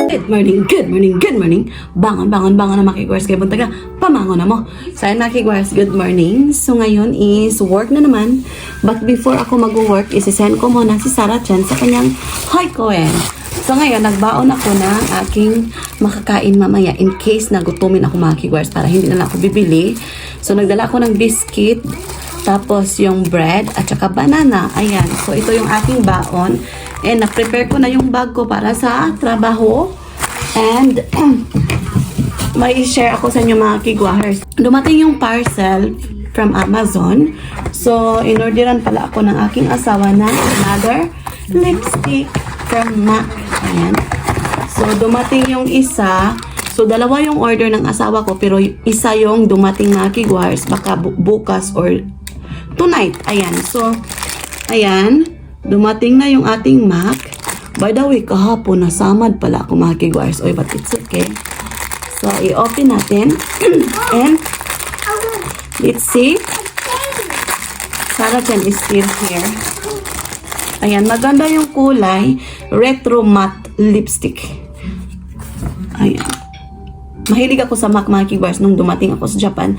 Good morning, good morning, good morning. Bangon, bangon, bangon na makigwars kayo buntaga. Pamangon na mo. So, ayun makigwars, good morning. So, ngayon is work na naman. But before ako mag-work, isisend ko muna si Sarah Chan sa kanyang Hoykoen. So, ngayon, nagbaon ako ng aking makakain mamaya in case nagutumin ako makigwars para hindi na lang ako bibili. So, nagdala ako ng biscuit, tapos yung bread, at saka banana. Ayan. So, ito yung aking baon. And na-prepare ko na yung bag ko para sa trabaho. And may share ako sa inyo mga kigwahers. Dumating yung parcel from Amazon. So, inorderan pala ako ng aking asawa na another lipstick from MAC. Ayan. So, dumating yung isa. So, dalawa yung order ng asawa ko. Pero isa yung dumating mga kigwahers. Baka bukas or tonight. Ayan. So, ayan. Dumating na yung ating MAC. By the way, kahapon nasamad pala ako mga kigwars. Oy, but it's okay. So, i-open natin. And, let's see. Sarah Chan is still here. Ayan, maganda yung kulay. Retro matte lipstick. Ayan. Mahilig ako sa MAC mga kigwars nung dumating ako sa Japan.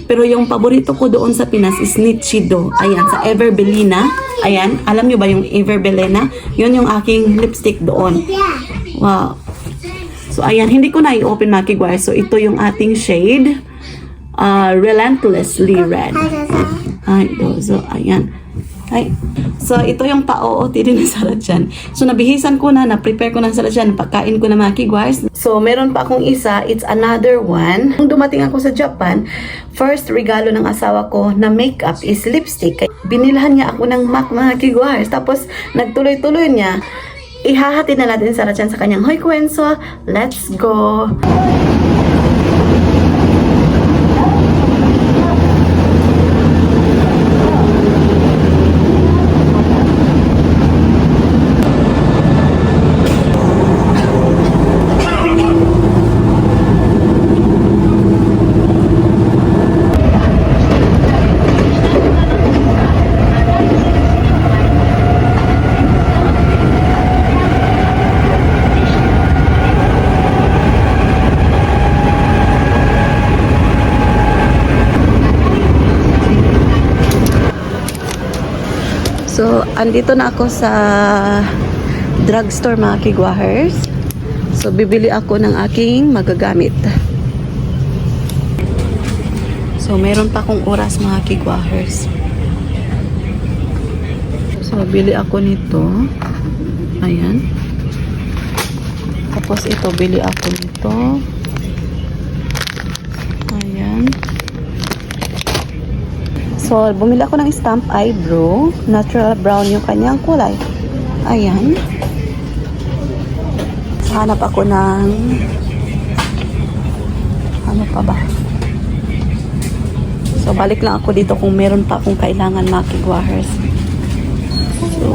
Pero yung paborito ko doon sa Pinas is Nichido. Ayan, sa Everbelina. Ayan, alam nyo ba yung Everbelina? Yun yung aking lipstick doon. Wow. So, ayan, hindi ko na i-open mga kigwars. So, ito yung ating shade. Relentlessly Red. Ay, so, ayan. Ay. So, ito yung pa-OOT din ng Sarah Chan. So, nabihisan ko na, na-prepare ko na Sarah Chan, pagkain ko na mga kigwars. So, meron pa akong isa, it's another one. Nung dumating ako sa Japan, first regalo ng asawa ko na makeup is lipstick. Binilhan niya ako ng MAC mga kigwars. Tapos, nagtuloy-tuloy niya. Ihahati na natin Sarah Chan sa kanyang Hoykoen. So, let's go! So, andito na ako sa drugstore mga kigwahers. So, bibili ako ng aking magagamit. So, meron pa akong oras mga kigwahers. So, bili ako nito. Ayan. Tapos ito, bili ako nito. Ayan. So, bumili ako ng stamp eyebrow. Natural brown yung kanyang kulay. Ayan. Hanap ako ng... ano pa ba? So, balik lang ako dito kung meron pa akong kailangan mga kigwahers. So...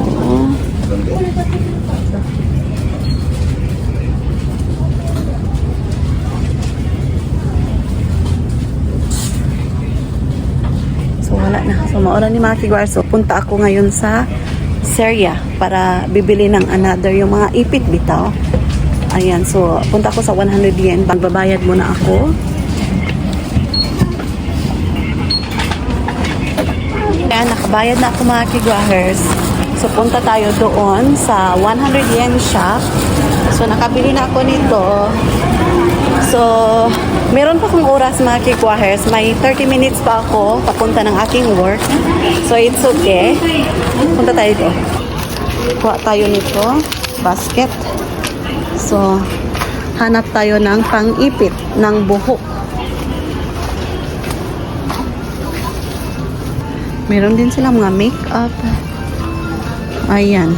wala na. So, maoran ni mga kigwars. So, punta ako ngayon sa Seria para bibili ng another yung mga ipit bitaw. Ayan. So, punta ako sa 100 yen. Magbabayad muna ako. Ayan. Nakabayad na ako mga kigwahers. So, punta tayo doon sa 100 yen shop. So, nakabili na ako nito. So, meron pa akong oras mga kigwahers. May 30 minutes pa ako papunta ng aking work. So, it's okay. Punta tayo dito. Kuha tayo nito. Basket. So, hanap tayo ng pang-ipit ng buhok. Meron din silang mga makeup. Ayan.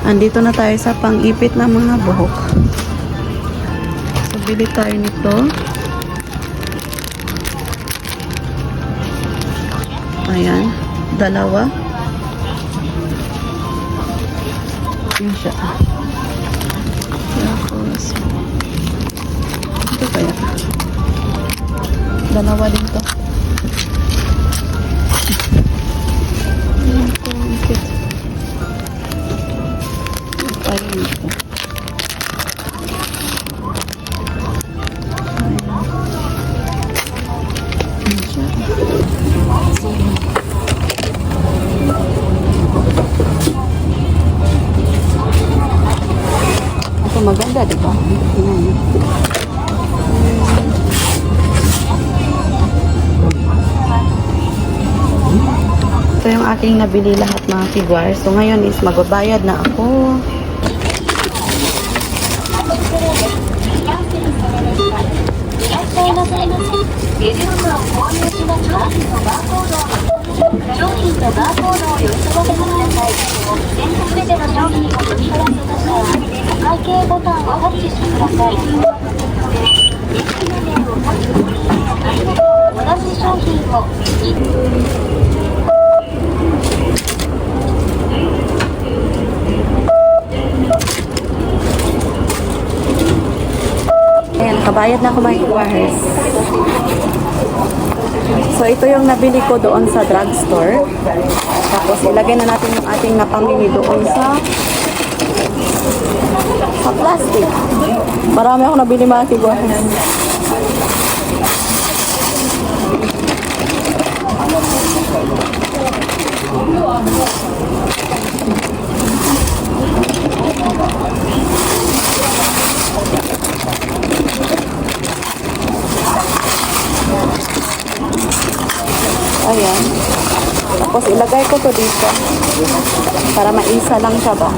Andito na tayo sa pang-ipit ng mga buhok. Bili tayo nito. Ayan. Dalawa. Yun siya. Tapos, ito kaya. Dalawa din to. Ayan po. Ayun ito. mura, diba? Ayan. Ito yung aking nabili lahat mga kigwars. So ngayon is magbabayad na ako. Ayan, kabayad na ako mga kigwars. So, ito yung nabili ko doon sa drugstore. Tapos, ilagay na natin yung ating napamili doon sa plastic. Marami ako nabili mga kigwars. Ayan. Tapos ilagay ko to dito para maisa lang siya ba.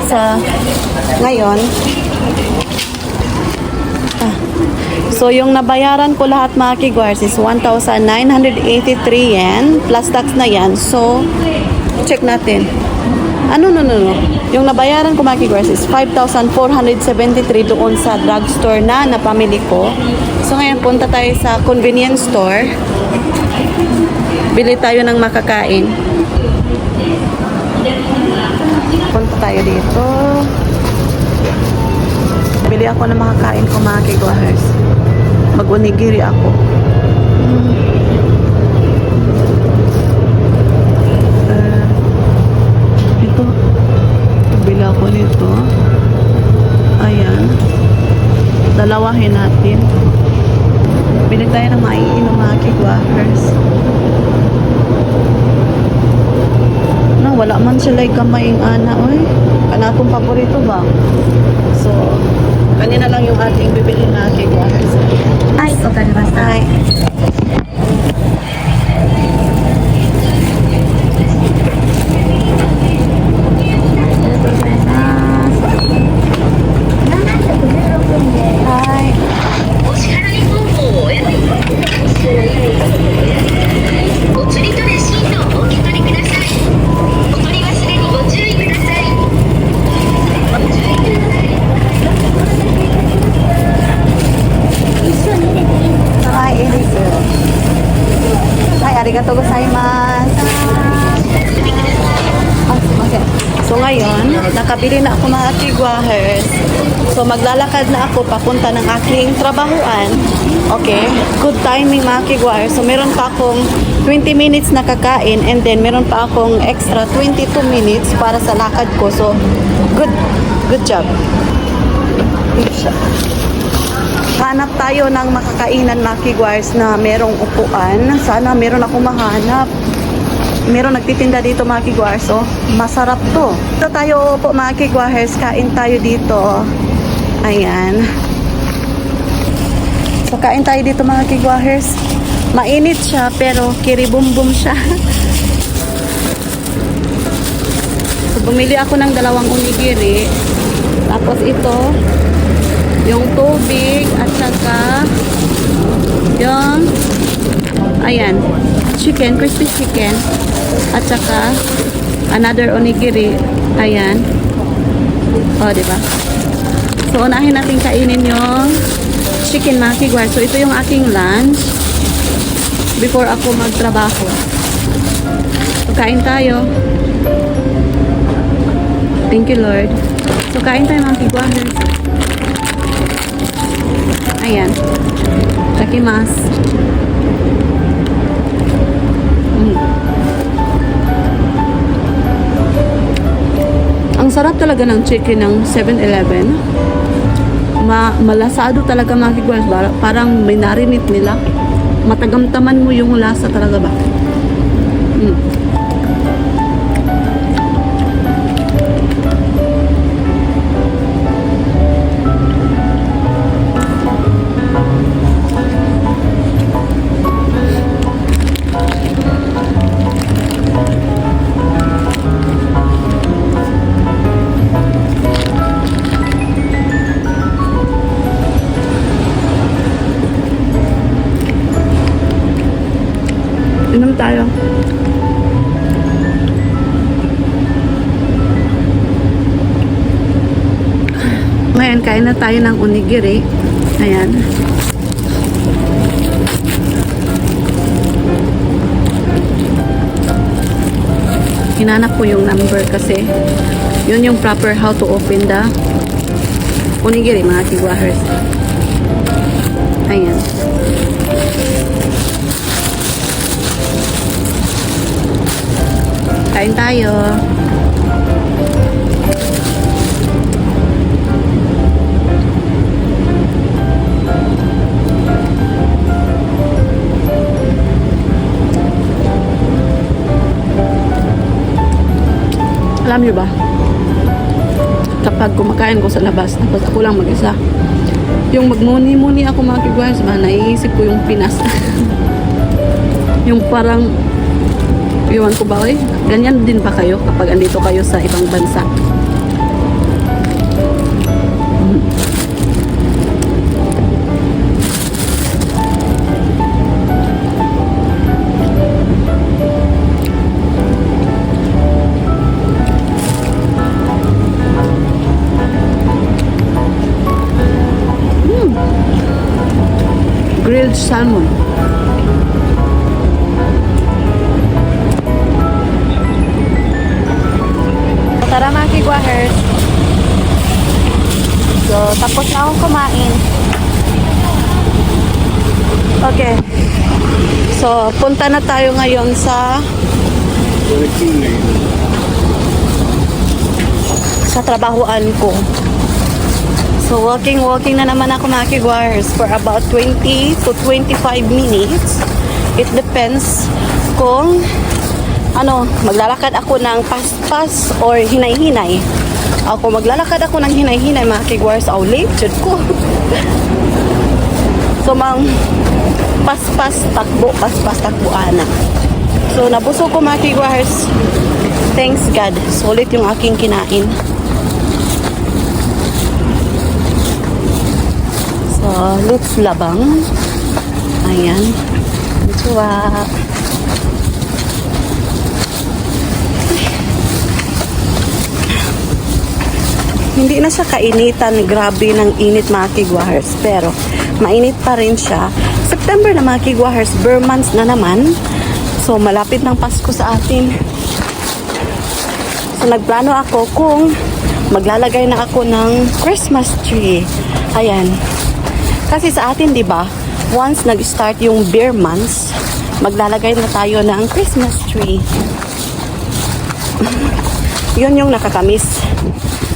Sa ngayon, so yung nabayaran ko lahat mga kigwars is 1,983 yen plus tax na yan. So check natin. No. Yung nabayaran ko mga kigwars is 5,473 doon sa drugstore na napamili ko. So ngayon punta tayo sa convenience store. Bili tayo ng makakain. Punta tayo dito. Bili ako ng makakain ko mga kigwars. Mag-onigiri ako. Ito. Bili ako nito. Ayan. Dalawahin natin. Bili tayo ng maiinom mga kigwars. Wala man sila kamaying ana, oy. Kanatong paborito ba? So, kanina lang yung ating bibili na kigwars. Ay, okarimashita. Ay. Arigatou gozaimasu. Okay. So ngayon, nakabili na ako mga kigwars. So maglalakad na ako papunta ng aking trabahuan. Okay. Good timing mga kigwars. So meron pa akong 20 minutes na kakain and then meron pa akong extra 22 minutes para sa lakad ko. So good job. Good job. Hanap tayo ng makakainan mga kigwars na merong upuan. Sana meron akong mahanap. Meron nagtitinda dito mga kigwars. So, masarap to. Dito tayo po mga kigwars. Kain tayo dito. Ayan. So, kain tayo dito mga kigwars. Mainit siya pero kiribumbum siya. So, bumili ako ng 2 onigiri. Tapos ito yung tubig at saka yung ayan, chicken, crispy chicken at saka another onigiri. Ayan. Diba? So, unahin natin kainin yung chicken mga kigwars. So, ito yung aking lunch before ako magtrabaho. So, kain tayo. Thank you, Lord. So, kain tayo mga kigwars. Ayan. Takimasu. Ang sarap talaga ng chicken ng 7-Eleven. Malasado talaga mga kigwars. Parang may narinit nila. Matagamtaman mo yung lasa talaga ba? Inom tayo. Ngayon, kain na tayo ng onigiri. Ayan. Hinanap ko yung number kasi yun yung proper how to open the onigiri, mga kigwahers. Ayan. Kain tayo. Alam niyo ba, kapag kumakain ko sa labas, tapos ako lang mag-isa, yung magmuni-muni ako mga kigwahers, naiisip ko yung Pinas. Yung parang, iwan ko ba, ganyan din ba kayo kapag andito kayo sa ibang bansa? Grilled salmon. Tara mga kigwahers. So, tapos na akong kumain. Okay. So, punta na tayo ngayon sa trabahoan ko. So, walking na naman ako mga kigwahers for about 20 to 25 minutes. It depends kung maglalakad ako ng paspas or hinay-hinay. Ako maglalakad ako ng hinay-hinay mga kigwahers, late jud ko. So, paspas takbo ana. So, nabusog ko mga kigwahers. Thanks God. Sulit yung aking kinain. So, let's labang. Ayan. Chua. Hindi na siya kainitan. Grabe ng init mga kigwahers. Pero, mainit pa rin siya. September na mga kigwahers. Bare months na naman. So, malapit ng Pasko sa atin. So, nagplano ako kung maglalagay na ako ng Christmas tree. Ayan. Kasi sa atin, di ba, once nag-start yung bare months, maglalagay na tayo ng Christmas tree. Yun yung nakakamiss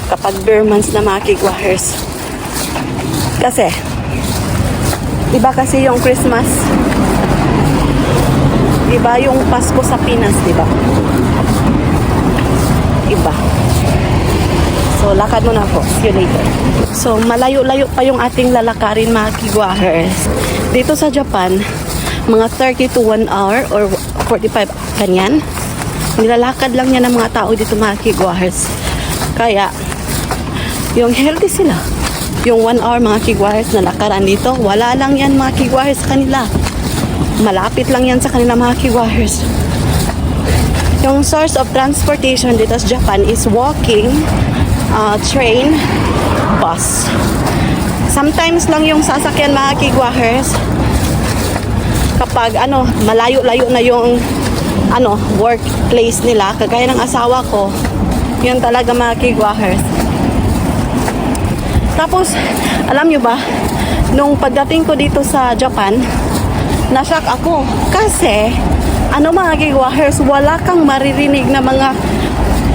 kapag bare months na mga kigwahers. Kasi, iba kasi yung Christmas, iba yung Pasko sa Pinas, di ba? Iba. So, lakad muna ako. See you later. So, malayo-layo pa yung ating lalakarin mga kigwahers. Dito sa Japan, mga 30 to 1 hour or 45, ganyan. Nilalakad lang yan ng mga tao dito mga kigwahers. Kaya, yung healthy sila. Yung 1 hour mga kigwahers na lakaran dito, wala lang yan mga kigwahers sa kanila. Malapit lang yan sa kanila mga kigwahers. Yung source of transportation dito sa Japan is walking, train, bus. Sometimes lang yung sasakyan mga kigwahers kapag malayo-layo na yung workplace nila, kagaya ng asawa ko, yun talaga mga kigwahers. Tapos, alam nyo ba, nung pagdating ko dito sa Japan, na-shock ako kasi mga kigwahers, wala kang maririnig na mga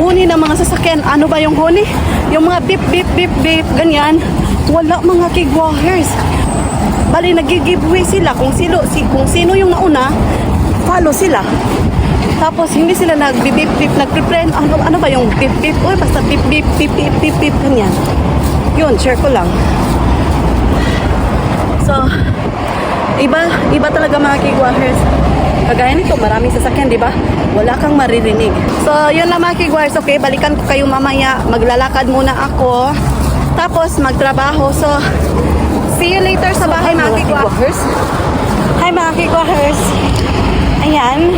huni ng mga sasakyan. Ano ba yung huni? Yung mga beep, beep, beep, beep, ganyan. Wala mga kigwahers. Bali, nag-giveaway sila. Kung sino yung nauna, follow sila. Tapos, hindi sila nag-beep, beep, beep, nag-prepare. Ano ba yung beep, beep? Uy, basta beep, beep, beep, beep, beep, beep, ganyan. Yun, share ko lang. So, iba talaga mga kigwahers. Kagaya nito, maraming sasakyan, di ba? Wala kang maririnig. So, yun lang mga kigwahers. Okay, balikan ko kayo mamaya. Maglalakad muna ako. Tapos, magtrabaho. So, see you later sa bahay mga kigwahers. Hi mga kigwahers. Ayan.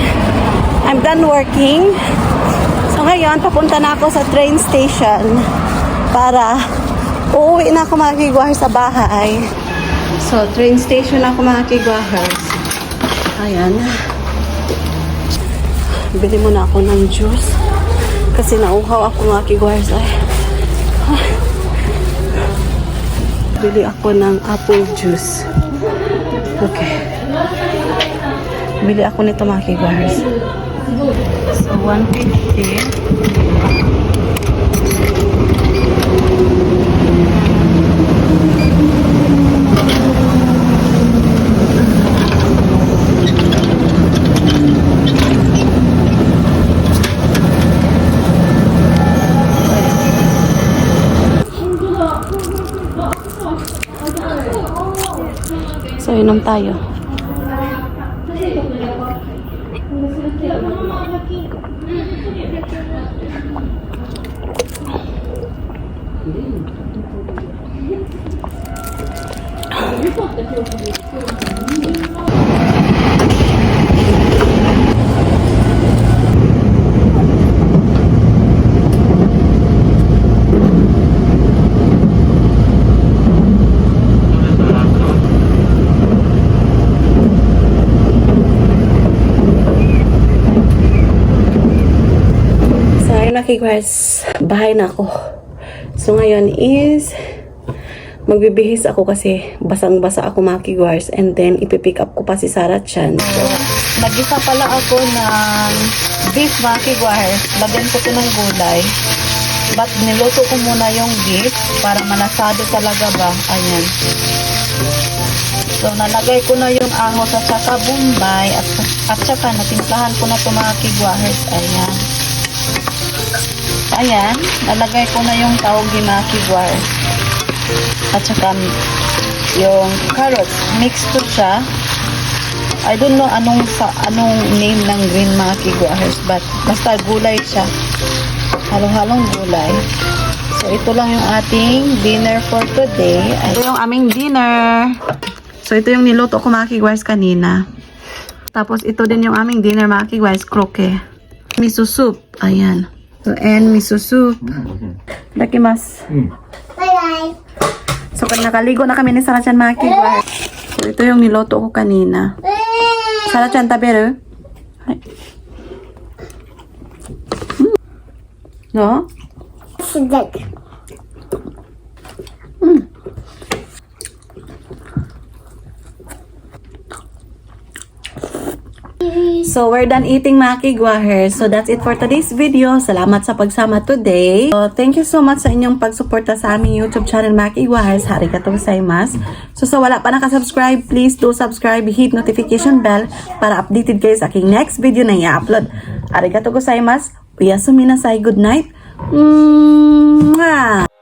I'm done working. So ngayon, papunta na ako sa train station para uuwi na ako mga kigwahers sa bahay. So, train station na ako mga kigwahers. Ayan. Bili muna ako ng juice. Kasi nauhaw ako mga kigwahers. Ay. Bili ako ng apple juice. Okay. Bili ako nito mga kigwahers. So, 150. So, inom tayo. Nakikwas, bahay na ako. So ngayon is magbibihis ako kasi basang-basa ako mga kigwars, and then ipipick up ko pa si Sarah Chan. So, nag-isa pala ako ng beef mga kigwars. Lagyan ko ito ng gulay. But niluto ko muna yung beef para malasado talaga ba. Ayan. So nalagay ko na yung ahos at saka bombay at saka natimplahan ko na ito mga kigwars. Ayan. Ayan, nalagay ko na yung taugi na kigwar. At saka yung carrots. Mixed to siya. I don't know anong name ng green mga kigwars, but basta gulay siya. Halong-halong gulay. So ito lang yung ating dinner for today. Ito yung aming dinner. So ito yung niluto ko mga kigwars kanina. Tapos ito din yung aming dinner mga kigwars, croque. Miso soup. Ayan. So, and miso soup. Dakimasu. Bye-bye. So, pag nakaligo na kami ni Sarah-chan mga kigwars. So, ito yung niloto ko kanina. Sarah-chan, taberu? Hai. No? Sudak. So, we're done eating mga kigwahers. So, that's it for today's video. Salamat sa pagsama today. So, thank you so much sa inyong pagsuporta sa aming YouTube channel mga kigwahers. Arigatou gozaimasu. So, sa wala pa nakasubscribe, please do subscribe, hit notification bell para updated kayo sa aking next video na i-upload. Arigatou gozaimasu. Uyasumi nasai. Good night. Mwah!